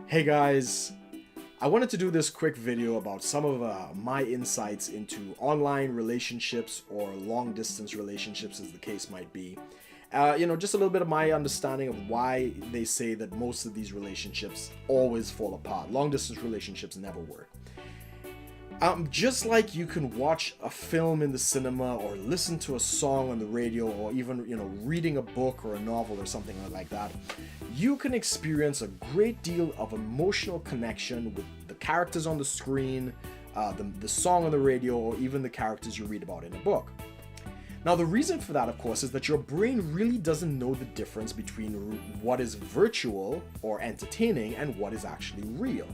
Hey guys, I wanted to do this quick video about some of my insights into online relationships or long distance relationships as the case might be. Just a little bit of my understanding of why they say that most of these relationships always fall apart. Long distance relationships never work. Just like you can watch a film in the cinema or listen to a song on the radio or even, reading a book or a novel or something like that, you can experience a great deal of emotional connection with the characters on the screen, the song on the radio, or even the characters you read about in a book. Now, the reason for that, of course, is that your brain really doesn't know the difference between what is virtual or entertaining and what is actually real.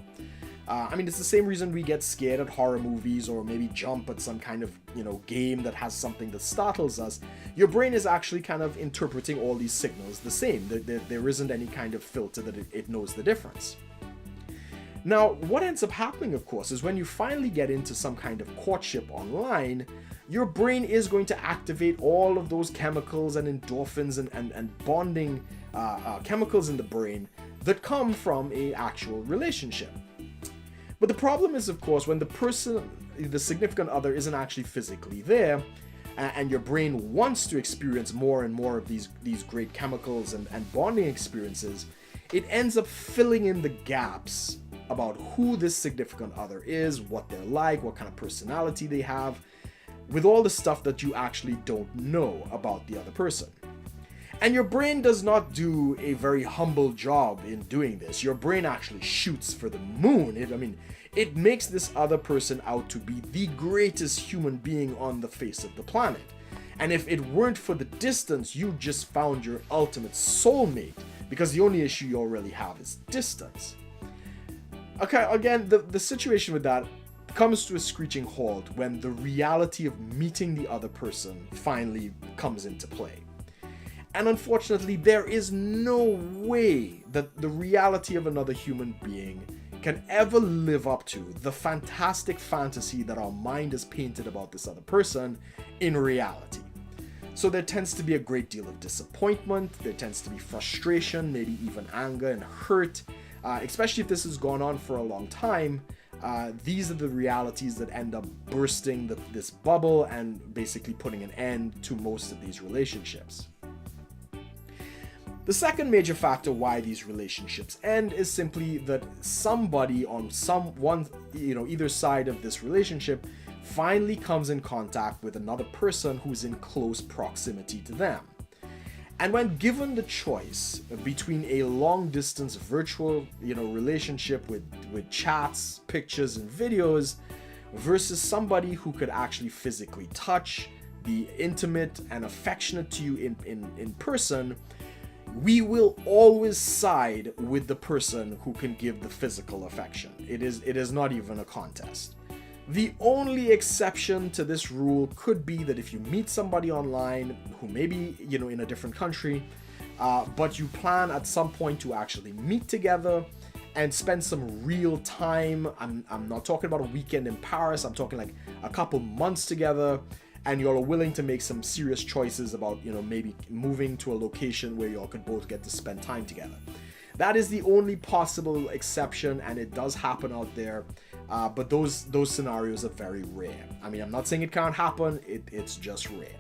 It's the same reason we get scared at horror movies or maybe jump at some kind of, game that has something that startles us. Your brain is actually kind of interpreting all these signals the same. There isn't any kind of filter that it knows the difference. Now, what ends up happening, of course, is when you finally get into some kind of courtship online, your brain is going to activate all of those chemicals and endorphins and bonding chemicals in the brain that come from an actual relationship. But the problem is, of course, when the significant other isn't actually physically there, and your brain wants to experience more and more of these great chemicals and bonding experiences, it ends up filling in the gaps about who this significant other is, what they're like, what kind of personality they have, with all the stuff that you actually don't know about the other person. And your brain does not do a very humble job in doing this. Your brain actually shoots for the moon. It makes this other person out to be the greatest human being on the face of the planet. And if it weren't for the distance, you just found your ultimate soulmate, because the only issue you really have is distance. Okay, again, the situation with that comes to a screeching halt when the reality of meeting the other person finally comes into play. And unfortunately, there is no way that the reality of another human being can ever live up to the fantastic fantasy that our mind has painted about this other person in reality. So there tends to be a great deal of disappointment, there tends to be frustration, maybe even anger and hurt, especially if this has gone on for a long time. These are the realities that end up bursting this bubble and basically putting an end to most of these relationships. The second major factor why these relationships end is simply that somebody on either side of this relationship finally comes in contact with another person who's in close proximity to them. And when given the choice between a long distance virtual, relationship with chats, pictures, and videos versus somebody who could actually physically touch, be intimate and affectionate to you in person, we will always side with the person who can give the physical affection. It is not even a contest. The only exception to this rule could be that if you meet somebody online who may be, in a different country, but you plan at some point to actually meet together and spend some real time. I'm not talking about a weekend in Paris. I'm talking like a couple months together, and y'all are willing to make some serious choices about, maybe moving to a location where y'all could both get to spend time together. That is the only possible exception, and it does happen out there, but those scenarios are very rare. I'm not saying it can't happen, it's just rare.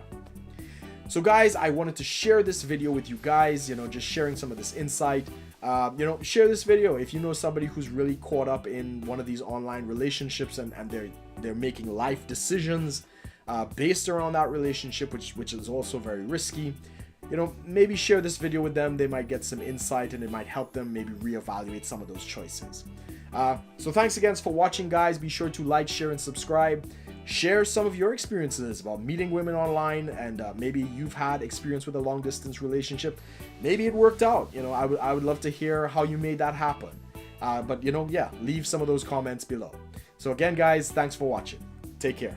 So guys, I wanted to share this video with you guys, just sharing some of this insight. Share this video if you know somebody who's really caught up in one of these online relationships and they're making life decisions based around that relationship, which is also very risky. Maybe share this video with them. They might get some insight and it might help them maybe reevaluate some of those choices. So thanks again for watching, guys. Be sure to like, share, and subscribe. Share some of your experiences about meeting women online, and maybe you've had experience with a long distance relationship. Maybe it worked out. I would love to hear how you made that happen. But leave some of those comments below. So again, guys, thanks for watching. Take care.